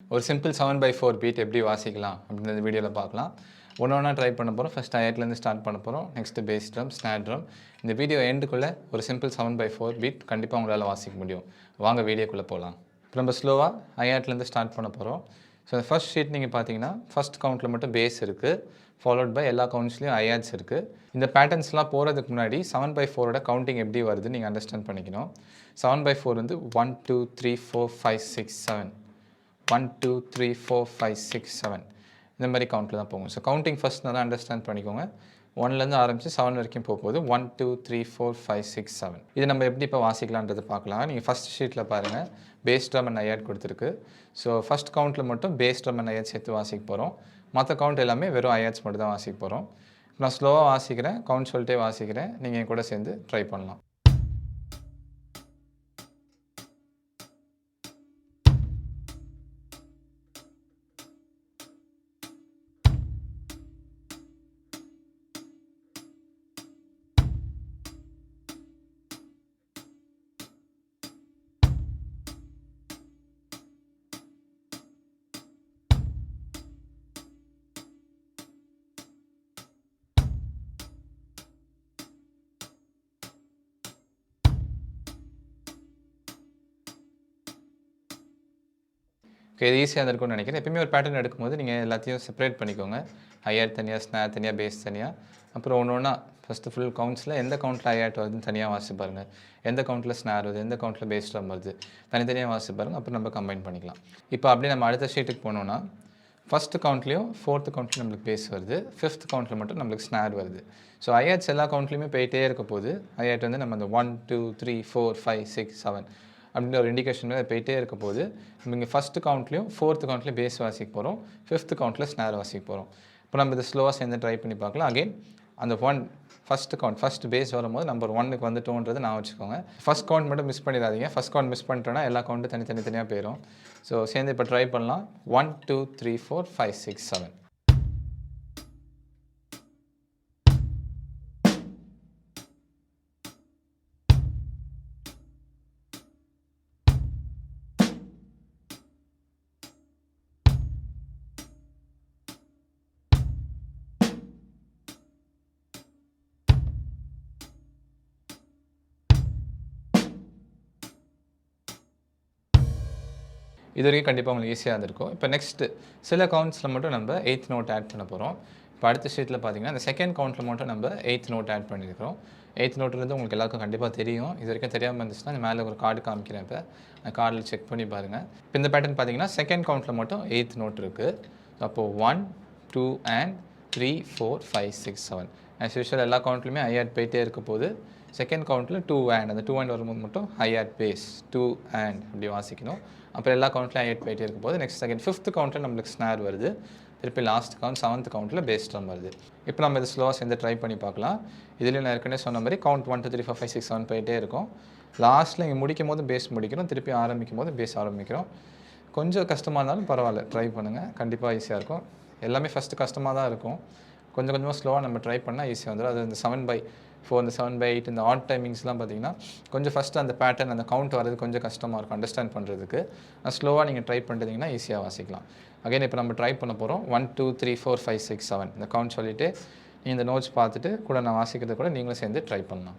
ஒரு simple 7/4 beat எப்படி வாசிக்கலாம் அப்படின்னு இந்த வீடியோவில் பார்க்கலாம். ஒன்றா ட்ரை பண்ண போகிறோம். ஃபஸ்ட் ஹையர்லேருந்து ஸ்டார்ட் பண்ண போகிறோம். Next bass drum, snare drum. இந்த வீடியோ எண்டுக்குள்ளே ஒரு சிம்பிள் 7/4 பீட் கண்டிப்பாக உங்களால் வாசிக்க முடியும். வாங்க வீடியோக்குள்ளே போகலாம். இப்போ நம்ம ஸ்லோவாக ஹையர்லேருந்து ஸ்டார்ட் பண்ண போகிறோம். ஸோ இந்த ஃபஸ்ட் ஷீட் நீங்கள் பார்த்தீங்கன்னா ஃபஸ்ட் கவுண்ட்டில் மட்டும் பேஸ் இருக்குது, ஃபாலோட் பை எல்லா கவுண்ட்ஸ்லையும் ஐஆட்ஸ் இருக்குது. இந்த பேட்டர்ன்ஸ்லாம் போகிறதுக்கு முன்னாடி 7/4ஓட கவுண்டிங் எப்படி வருதுன்னு நீங்கள் அண்டர்ஸ்டாண்ட் பண்ணிக்கணும். 7/4 வந்து 1 2 3 4 5 6 7 1 2 3 4 5 6 7 இந்த மாதிரி கவுண்ட்டில் தான் போகும். ஸோ கவுண்டிங் ஃபஸ்ட் நல்லா அண்டர்ஸ்டாண்ட் பண்ணிக்கோங்க. 1லேருந்து ஆரம்பித்து 7 வரைக்கும் போகும்போது 1 2 3 4 5 6 7 இது நம்ம எப்படி இப்போ வாசிக்கலான்றது பார்க்கலாம். நீங்கள் ஃபஸ்ட் ஷீட்டில் பாருங்கள், பேஸ் ட்ரம் அண்ட் ஐஆட் கொடுத்துருக்கு. ஸோ ஃபஸ்ட் கவுண்ட்டில் மட்டும் பேஸ் ட்ரம் அண்ட் ஐஆட் சேர்த்து வாசிக்க போகிறோம். மற்ற கவுண்ட் எல்லாமே வெறும் ஐஆட்ஸ் மட்டும் தான் வாசிக்க போகிறோம். நான் ஸ்லோவாக வாசிக்கிறேன், கவுண்ட் சொல்லிட்டே வாசிக்கிறேன். நீங்கள் என் கூட சேர்ந்து ட்ரை பண்ணலாம். ஓகே, இது ஈஸியாக இருக்கும்னு நினைக்கிறேன். எப்பயுமே ஒரு பேட்டர்ன் எடுக்கும்போது நீங்கள் எல்லாத்தையும் செப்பரேட் பண்ணிக்கோங்க. ஹையர் தனியாக, ஸ்னார் தனியாக, பேஸ் தனியாக. அப்புறம் ஒன்று ஒன்றா ஃபஸ்ட்டு ஃபுல் கவுண்ட்ஸில் எந்த கவுண்ட்டில் ஹையர்ட் வருதுன்னு தனியாக வாசி பாருங்கள், எந்த கவுண்ட்டில் ஸ்னார் வருது, எந்த கவுண்ட்டில் பேஸ் ட்ரம் வருது, தனித்தனியாக வாசி பாருங்கள். அப்புறம் நம்ம கம்பைன் பண்ணிக்கலாம். இப்போ அப்படியே நம்ம அடுத்த ஷீட்டுக்கு போனோன்னா ஃபஸ்ட்டு கவுண்ட்லேயும் ஃபோர்த்து கவுண்ட்லேயும் நம்மளுக்கு பேஸ் வருது, ஃபிஃப்த் கவுண்ட்டில் மட்டும் நம்மளுக்கு ஸ்னார் வருது. ஸோ ஹையர்ட்ஸ் எல்லா கவுண்ட்லேயுமே போயிட்டே இருக்க போது ஹையர்ட் வந்து நம்ம அந்த 1 2 3 4 5 6 7 அப்படின்ற ஒரு இண்டிகேஷன் போயிட்டே இருக்க போது நம்ம இங்கே ஃபஸ்ட்டு கவுண்ட்லேயும் ஃபோர்த்து கவுண்ட்லேயும் பேஸ் வாசிக்க போகிறோம், ஃபிஃப்த்து கவுண்ட்டில் ஸ்னார் வாசிக்க போகிறோம். இப்போ நம்ம இதை ஸ்லோவாக சேர்ந்து ட்ரை பண்ணி பார்க்கலாம். அகெயின் அந்த ஃபஸ்ட்டு கவுண்ட் ஃபஸ்ட் பேஸ் வரும்போது நம்பர் 1க்கு வந்துட்டோன்றது நான் வச்சுக்கோங்க. ஃபஸ்ட் கவுண்ட் மட்டும் மிஸ் பண்ணிடாதீங்க. ஃபஸ்ட் கவுண்ட் மிஸ் பண்ணிட்டோன்னா எல்லா கவுண்ட்டும் தனித்தனியாக போயிடும். ஸோ சேர்ந்து இப்போ ட்ரை பண்ணலாம். 1 2 3 4 5 6 7 இது வரைக்கும் கண்டிப்பாக உங்களுக்கு ஈஸியாக இருந்திருக்கும். இப்போ நெக்ஸ்ட்டு சில கவுண்ட்ஸில் மட்டும் நம்ம 8th நோட் ஆட் பண்ண போகிறோம். இப்போ அடுத்த ஷீட்டில் பார்த்தீங்கன்னா இந்த செகண்ட் கவுண்ட்டில் மட்டும் நம்ம 8th நோட் ஆட் பண்ணியிருக்கிறோம். 8th நோட்லேருந்து உங்களுக்கு எல்லாருக்கும் கண்டிப்பாக தெரியும். இது வரைக்கும் தெரியாமல் இருந்துச்சுன்னா இந்த மேலே ஒரு கார்டு காமிக்கிறேன். இப்போ அந்த கார்டில் செக் பண்ணி பாருங்கள். இப்போ இந்த பேட்டர்ன் பார்த்தீங்கன்னா செகண்ட் கவுண்ட்டில் மட்டும் 8th நோட் இருக்குது. அப்போது 1 2 and 3 4 5 6 7 ஆஸ் யூஷுவல் எல்லா கவுண்ட்லையுமே ஹையர்ட் போயிட்டே இருக்க போது செகண்ட் கவுண்ட்டில் 2 and அந்த 2 and வரும்போது மட்டும் ஹையர்ட் பேஸ் 2 and அப்படி வாசிக்கணும். அப்புறம் எல்லா கவுண்ட்லையும் ஹையர்ட் போயிட்டே இருக்க போது நெக்ஸ்ட் செகண்ட் ஃபிஃப்த் கவுண்ட்டில் நம்மளுக்கு ஸ்னார் வருது. திருப்பி லாஸ்ட் கவுண்ட் 7th கவுண்ட்டில் பேஸ் ட்ரம் வருது. இப்போ நம்ம இது ஸ்லோவாக சேர்ந்து ட்ரை பண்ணி பார்க்கலாம். இதுலேயும் நான் ஏற்கனவே சொன்ன மாதிரி கவுண்ட் 1 2 3 4 5 6 7 போயிட்டே இருக்கும். லாஸ்ட்டில் இங்கே முடிக்கும் போது பேஸ் முடிக்கிறோம், திருப்பி ஆரம்பிக்கும் போது பேஸ் ஆரம்பிக்கிறோம். கொஞ்சம் கஷ்டமாக இருந்தாலும் பரவாயில்ல, ட்ரை பண்ணுங்கள், கண்டிப்பாக ஈஸியாக இருக்கும். எல்லாமே ஃபஸ்ட்டு கஷ்டமாக தான் இருக்கும். கொஞ்சம் கொஞ்சமாக ஸ்லோவாக நம்ம ட்ரை பண்ணால் ஈஸியாக வந்துடும். அது இந்த 7/4 இந்த 7/8 இந்த ஆட் டைமிங்ஸ்லாம் பார்த்தீங்கன்னா கொஞ்சம் ஃபஸ்ட்டு அந்த பேட்டர்ன் அந்த கவுண்ட் வரது கொஞ்சம் கஷ்டமாக இருக்கும் அண்டர்ஸ்டாண்ட் பண்ணுறதுக்கு. ஸ்லோவாக நீங்கள் ட்ரை பண்ணிட்டீங்கன்னா ஈஸியாக வாசிக்கலாம். அகைன் இப்போ நம்ம ட்ரை பண்ண போகிறோம். 1 2 3 4 5 6 7 இந்த கவுண்ட் சொல்லிவிட்டு நீங்கள் இந்த நோட்ஸ் பார்த்துட்டு கூட நான் வாசிக்கிறது கூட நீங்களும் சேர்ந்து ட்ரை பண்ணலாம்.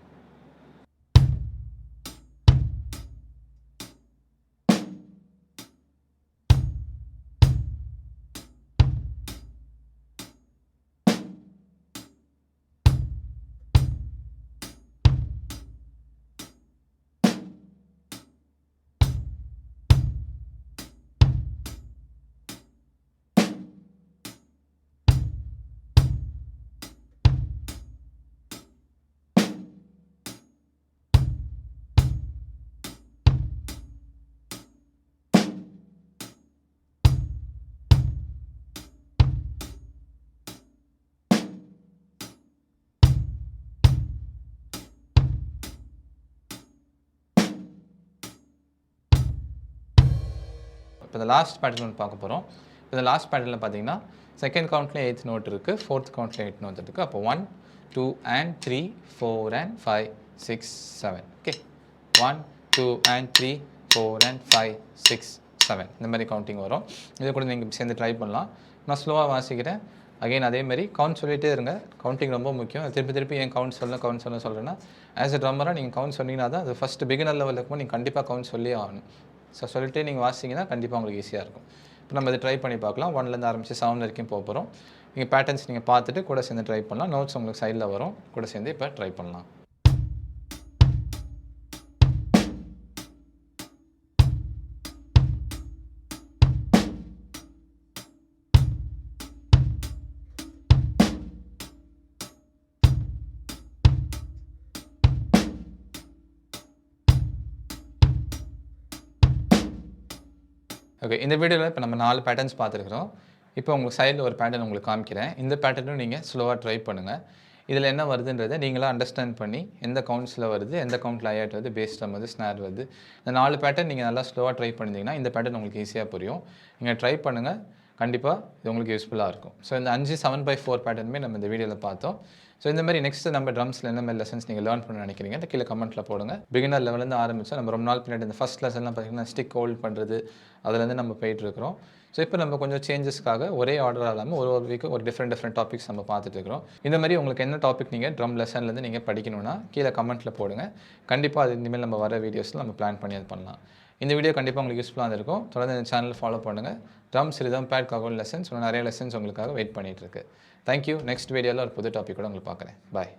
இப்போ இந்த லாஸ்ட் பேட்டர்ன் ஒன்று பார்க்க போகிறோம். இந்த லாஸ்ட் பேட்டர்னில் பார்த்தீங்கன்னா செகண்ட் கவுண்ட்லேயும் 8th நோட் இருக்குது, ஃபோர்த் கவுண்ட்லேயும் 8th நோட் இருக்குது. அப்போ 1 2 and 3 4 and 5 6 7 okay. 1 2 and 3 4 and 5 6 7 இந்த மாதிரி கவுண்டிங் வரும். இது கூட நீங்கள் சேர்ந்து ட்ரை பண்ணலாம். நான் ஸ்லோவாக வாசிக்கிறேன். அகைன் அதேமாதிரி கவுண்ட் சொல்லிகிட்டே இருங்க. கவுண்டிங் ரொம்ப முக்கியம். திருப்பி ஏன் கவுண்ட் சொல்கிறேன்னா ஆஸ் எ ட்ரம்மராக நீங்கள் கவுண்ட் சொன்னீங்கன்னா தான் அது ஃபஸ்ட்டு பிகினர் லெவலில் இருக்கும்போது நீங்கள் கண்டிப்பாக கவுண்ட் சொல்லி ஆகணும். ஸோ சொல்லிட்டு நீங்கள் வாசிங்கன்னா கண்டிப்பாக உங்களுக்கு ஈஸியாக இருக்கும். இப்போ நம்ம இதை ட்ரை பண்ணி பார்க்கலாம். 1லேருந்து ஆரம்பித்து 7 வரைக்கும் போகிறோம். நீங்கள் பேட்டர்ன்ஸ் நீங்கள் பார்த்துட்டு கூட சேர்ந்து ட்ரை பண்ணலாம். நோட்ஸ் உங்களுக்கு சைடில் வரும். கூட சேர்ந்து இப்போ ட்ரை பண்ணலாம். ஓகே, இந்த வீடியோவில் இப்போ நம்ம 4 பேட்டர்ன்ஸ் பார்த்துருக்குறோம். இப்போ உங்களுக்கு சைடில் ஒரு பேட்டர்ன் உங்களுக்கு காமிக்கிறேன். இந்த பேட்டர்னும் நீங்கள் ஸ்லோவாக ட்ரை பண்ணுங்கள். இதில் என்ன வருதுன்றதை நீங்களாக அண்டர்ஸ்டாண்ட் பண்ணி எந்த கவுண்ட்ஸில் வருது, எந்த கவுண்ட்டில் ஹையட் வருது, பேஸ் ட்ரம் வருது, ஸ்னார் வருது, இந்த 4 பேட்டர்ன் நீங்கள் நல்லா ஸ்லோவாக ட்ரை பண்ணிங்கன்னா இந்த பேட்டர்ன் உங்களுக்கு ஈஸியாக புரியும். நீங்கள் ட்ரை பண்ணுங்கள். கண்டிப்பாக இது உங்களுக்கு யூஸ்ஃபுல்லாக இருக்கும். ஸோ இந்த 5 7/4 பேட்டர்னுமே நம்ம இந்த வீடியோவில் பார்த்தோம். ஸோ இந்த மாதிரி நெக்ஸ்ட்டு நம்ம ட்ரம்ஸில் என்ன மாதிரி லெசன்ஸ் நீங்கள் லேர்ன் பண்ண நினைக்கிறீங்க அந்த கீழே கமெண்ட்டில் போடுங்க. பிகினர் லெவலேருந்து ஆரம்பித்தா நம்ம ரொம்ப நாள் பின்னாடி இந்த ஃபஸ்ட் லெசன்லாம் பார்த்தீங்கன்னா ஸ்டிக் ஹோல்ட் பண்ணுறது அதுலேருந்து நம்ம போயிட்டுருக்கிறோம். ஸோ இப்போ நம்ம கொஞ்சம் சேஞ்சஸ்க்காக ஒரே ஆர்டராக இல்லாமல் ஒரு வீக்கு ஒரு டிஃப்ரெண்ட் டாபிக்ஸ் நம்ம பார்த்துட்டு இருக்கிறோம். இந்த மாதிரி உங்களுக்கு என்ன டாபிக் நீங்கள் ட்ரம் லெசன்லேருந்து நீங்கள் படிக்கணும்னா கீழே கமெண்ட்டில் போடுங்க. கண்டிப்பாக அது இனிமேல் நம்ம வர வீடியோஸில் நம்ம பிளான் பண்ணி அது பண்ணலாம். இந்த வீடியோ கண்டிப்பாக உங்களுக்கு யூஸ்ஃபுல்லாக இருக்கும். தொடர்ந்து இந்த சேனல் ஃபாலோ பண்ணுங்கள். ட்ரம்ஸ், ரிதம், பேட், ககோன் லெசன்ஸ் நிறைய லெசன்ஸ் உங்களுக்காக வெயிட் பண்ணிகிட்டு இருக்கு. தேங்க்யூ. நெக்ஸ்ட் வீடியோவில் ஒரு புது டாபிக் கூட உங்களுக்கு பார்க்குறேன். பாய்.